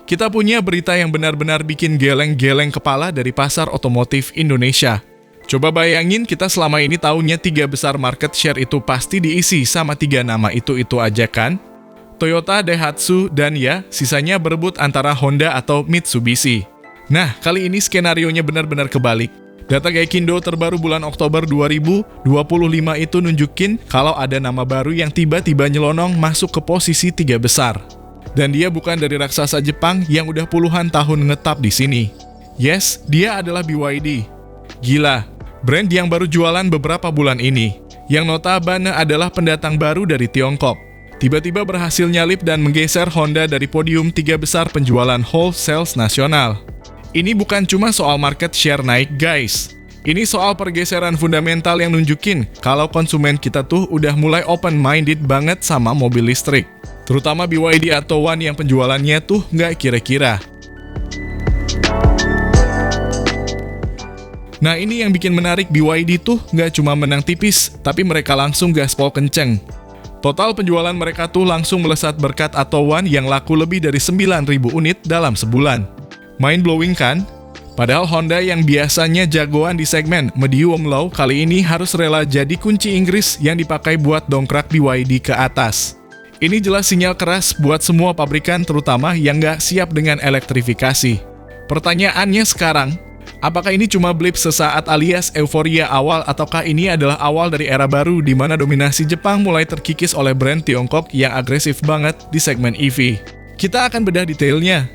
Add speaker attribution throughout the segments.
Speaker 1: kita punya berita yang benar-benar bikin geleng-geleng kepala dari pasar otomotif Indonesia. Coba bayangin kita selama ini taunya 3 besar market share itu pasti diisi sama 3 nama itu aja kan? Toyota, Daihatsu, dan ya, sisanya berebut antara Honda atau Mitsubishi. Nah, kali ini skenarionya benar-benar kebalik. Data Gaikindo terbaru bulan Oktober 2025 itu nunjukin kalau ada nama baru yang tiba-tiba nyelonong masuk ke posisi 3 besar. Dan dia bukan dari raksasa Jepang yang udah puluhan tahun ngetap di sini. Yes, dia adalah BYD. Gila, brand yang baru jualan beberapa bulan ini, yang notabene adalah pendatang baru dari Tiongkok, tiba-tiba berhasil nyalip dan menggeser Honda dari podium 3 besar penjualan wholesale nasional. Ini bukan cuma soal market share naik guys. Ini soal pergeseran fundamental yang nunjukin kalau konsumen kita tuh udah mulai open-minded banget sama mobil listrik. Terutama BYD atau One yang penjualannya tuh nggak kira-kira. Nah ini yang bikin menarik, BYD tuh nggak cuma menang tipis, tapi mereka langsung gaspol kenceng. Total penjualan mereka tuh langsung melesat berkat atau One yang laku lebih dari 9.000 unit dalam sebulan. Mind blowing kan? Padahal Honda yang biasanya jagoan di segmen medium low kali ini harus rela jadi kunci Inggris yang dipakai buat dongkrak BYD ke atas. Ini jelas sinyal keras buat semua pabrikan terutama yang nggak siap dengan elektrifikasi. Pertanyaannya sekarang, apakah ini cuma blip sesaat alias euforia awal ataukah ini adalah awal dari era baru di mana dominasi Jepang mulai terkikis oleh brand Tiongkok yang agresif banget di segmen EV? Kita akan bedah detailnya.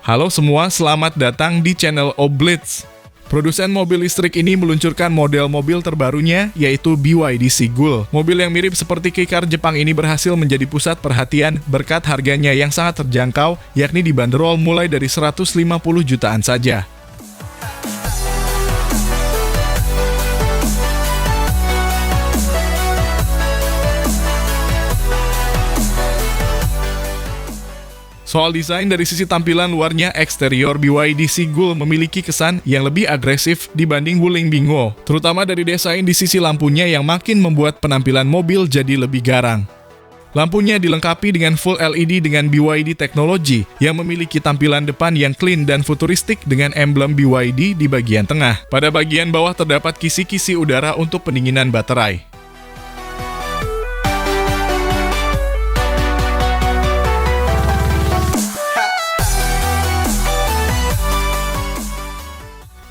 Speaker 1: Halo semua, selamat datang di channel Oblitz. Produsen mobil listrik ini meluncurkan model mobil terbarunya, yaitu BYD Sigul. Mobil yang mirip seperti kei-car Jepang ini berhasil menjadi pusat perhatian berkat harganya yang sangat terjangkau, yakni dibanderol mulai dari 150 jutaan saja. Soal desain, dari sisi tampilan luarnya, eksterior BYD Sigul memiliki kesan yang lebih agresif dibanding Wuling Bingo, terutama dari desain di sisi lampunya yang makin membuat penampilan mobil jadi lebih garang. Lampunya dilengkapi dengan full LED dengan BYD teknologi yang memiliki tampilan depan yang clean dan futuristik dengan emblem BYD di bagian tengah. Pada bagian bawah terdapat kisi-kisi udara untuk pendinginan baterai.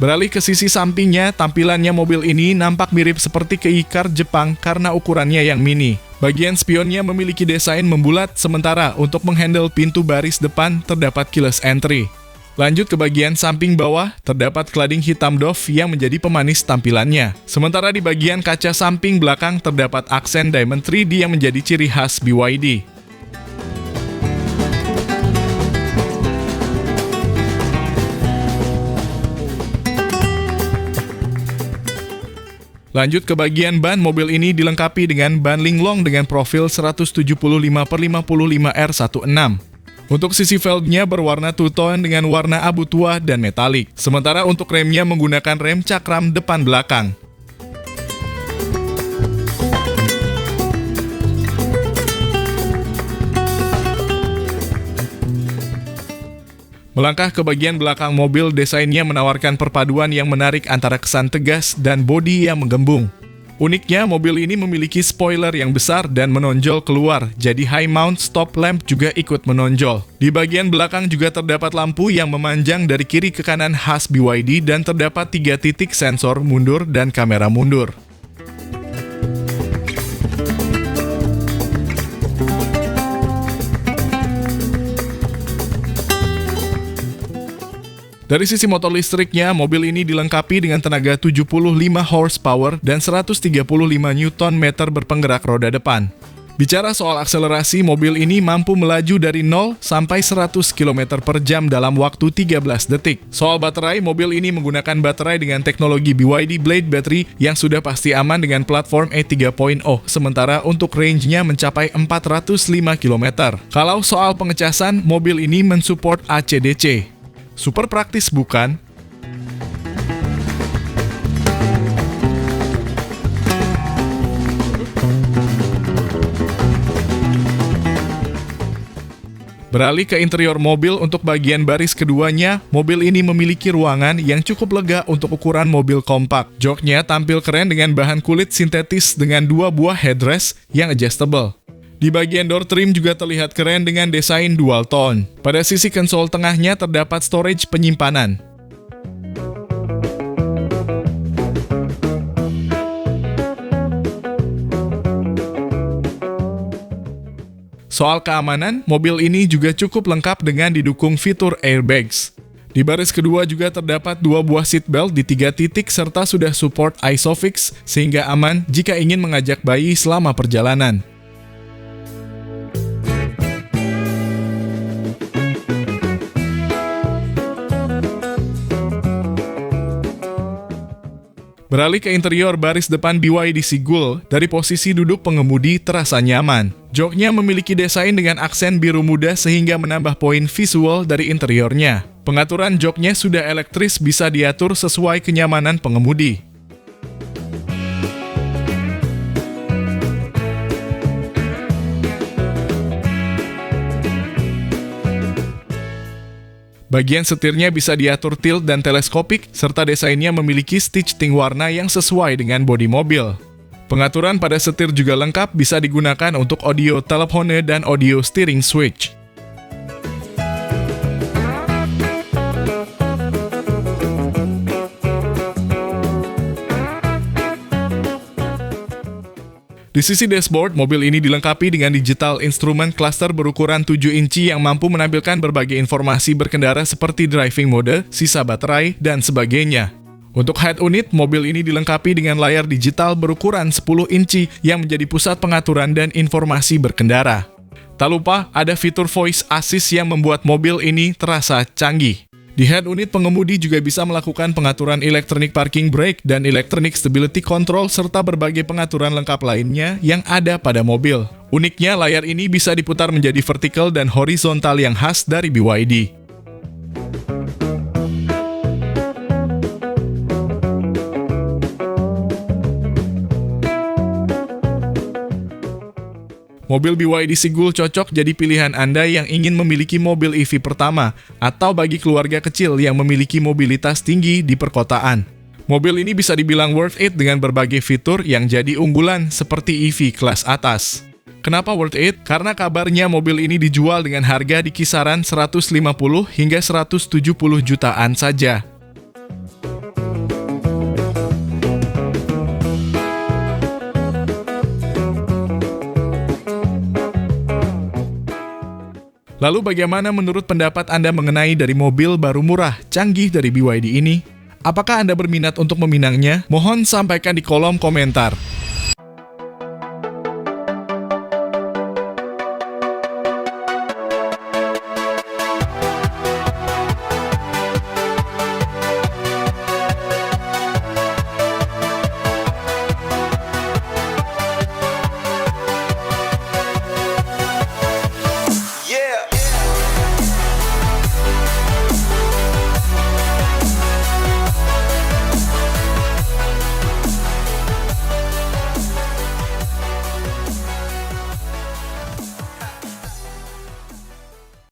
Speaker 1: Beralih ke sisi sampingnya, tampilannya mobil ini nampak mirip seperti kei-car Jepang karena ukurannya yang mini. Bagian spionnya memiliki desain membulat, sementara untuk menghandle pintu baris depan terdapat keyless entry. Lanjut ke bagian samping bawah, terdapat cladding hitam doff yang menjadi pemanis tampilannya. Sementara di bagian kaca samping belakang terdapat aksen diamond 3D yang menjadi ciri khas BYD. Lanjut ke bagian ban, mobil ini dilengkapi dengan ban linglong dengan profil 175/55R16. Untuk sisi velgnya berwarna two-tone dengan warna abu tua dan metalik. Sementara untuk remnya menggunakan rem cakram depan belakang. Melangkah ke bagian belakang mobil, desainnya menawarkan perpaduan yang menarik antara kesan tegas dan bodi yang menggembung. Uniknya, mobil ini memiliki spoiler yang besar dan menonjol keluar, jadi high mount stop lamp juga ikut menonjol. Di bagian belakang juga terdapat lampu yang memanjang dari kiri ke kanan khas BYD dan terdapat 3 titik sensor mundur dan kamera mundur. Dari sisi motor listriknya, mobil ini dilengkapi dengan tenaga 75 horsepower dan 135 Nm berpenggerak roda depan. Bicara soal akselerasi, mobil ini mampu melaju dari 0 sampai 100 km per jam dalam waktu 13 detik. Soal baterai, mobil ini menggunakan baterai dengan teknologi BYD Blade Battery yang sudah pasti aman dengan platform E3.0, sementara untuk range-nya mencapai 405 km. Kalau soal pengecasan, mobil ini mensupport ACDC. Super praktis bukan? Beralih ke interior mobil, untuk bagian baris keduanya, mobil ini memiliki ruangan yang cukup lega untuk ukuran mobil kompak. Joknya tampil keren dengan bahan kulit sintetis dengan 2 buah headrest yang adjustable. Di bagian door trim juga terlihat keren dengan desain dual tone. Pada sisi konsol tengahnya terdapat storage penyimpanan. Soal keamanan, mobil ini juga cukup lengkap dengan didukung fitur airbags. Di baris kedua juga terdapat 2 buah seatbelt di 3 titik serta sudah support ISOFIX sehingga aman jika ingin mengajak bayi selama perjalanan. Beralih ke interior, baris depan BYD Sigul, dari posisi duduk pengemudi terasa nyaman. Joknya memiliki desain dengan aksen biru muda sehingga menambah poin visual dari interiornya. Pengaturan joknya sudah elektris, bisa diatur sesuai kenyamanan pengemudi. Bagian setirnya bisa diatur tilt dan teleskopik, serta desainnya memiliki stitching warna yang sesuai dengan bodi mobil. Pengaturan pada setir juga lengkap, bisa digunakan untuk audio telepone dan audio steering switch. Di sisi dashboard, mobil ini dilengkapi dengan digital instrument cluster berukuran 7 inci yang mampu menampilkan berbagai informasi berkendara seperti driving mode, sisa baterai, dan sebagainya. Untuk head unit, mobil ini dilengkapi dengan layar digital berukuran 10 inci yang menjadi pusat pengaturan dan informasi berkendara. Tak lupa, ada fitur voice assist yang membuat mobil ini terasa canggih. Di head unit, pengemudi juga bisa melakukan pengaturan electronic parking brake dan electronic stability control serta berbagai pengaturan lengkap lainnya yang ada pada mobil. Uniknya, layar ini bisa diputar menjadi vertikal dan horizontal yang khas dari BYD. Mobil BYD Sigul cocok jadi pilihan Anda yang ingin memiliki mobil EV pertama atau bagi keluarga kecil yang memiliki mobilitas tinggi di perkotaan. Mobil ini bisa dibilang worth it dengan berbagai fitur yang jadi unggulan seperti EV kelas atas. Kenapa worth it? Karena kabarnya mobil ini dijual dengan harga di kisaran 150 hingga 170 jutaan saja. Lalu bagaimana menurut pendapat Anda mengenai dari mobil baru murah, canggih dari BYD ini? Apakah Anda berminat untuk meminangnya? Mohon sampaikan di kolom komentar.